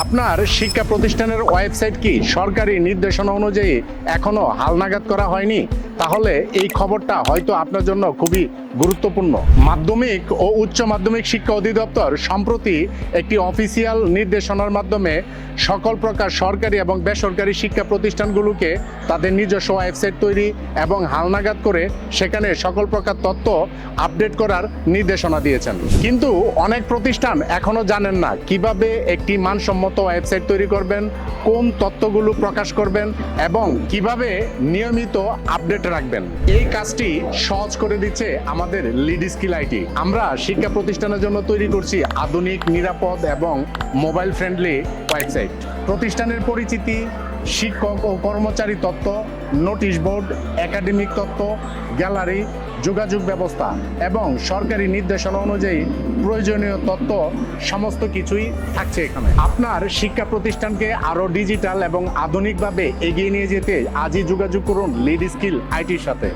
আপনার শিক্ষা প্রতিষ্ঠানের ওয়েবসাইট কি সরকারি নির্দেশনা অনুযায়ী এখনো হালনাগাদ করা হয়নি? তাহলে এই খবরটা হয়তো আপনার জন্য খুবই গুরুত্বপূর্ণ। মাধ্যমিক ও উচ্চ মাধ্যমিক শিক্ষা অধিদপ্তর সম্প্রতি একটি অফিসিয়াল নির্দেশনার মাধ্যমে সকল প্রকার সরকারি এবং বেসরকারি শিক্ষা প্রতিষ্ঠানগুলোকে তাদের নিজস্ব ওয়েবসাইট তৈরি এবং হালনাগাদ করে সেখানে সকল প্রকার তথ্য আপডেট করার নির্দেশনা দিয়েছেন। কিন্তু অনেক প্রতিষ্ঠান এখনো জানেন না কিভাবে একটি মানসম্মত ওয়েবসাইট তৈরি করবেন, কোন তথ্যগুলো প্রকাশ করবেন এবং কিভাবে নিয়মিত আপডেট রাখবেন। এই কাজটি সহজ করে দিচ্ছে আমাদের লিড স্কিল আইটি। আমরা শিক্ষা প্রতিষ্ঠানের জন্য তৈরি করছি আধুনিক, নিরাপদ এবং মোবাইল ফ্রেন্ডলি ওয়েবসাইট। প্রতিষ্ঠানের পরিচিতি, শিক্ষক ও কর্মচারী তথ্য, নোটিশ বোর্ড, একাডেমিক তথ্য, গ্যালারি, যোগাযোগ ব্যবস্থা এবং সরকারি নির্দেশনা অনুযায়ী প্রয়োজনীয় তথ্য সমস্ত কিছুই থাকছে এখানে। আপনার শিক্ষা প্রতিষ্ঠানকে আরও ডিজিটাল এবং আধুনিকভাবে এগিয়ে নিয়ে যেতে আজই যোগাযোগ করুন লিড স্কিল আইটির সাথে।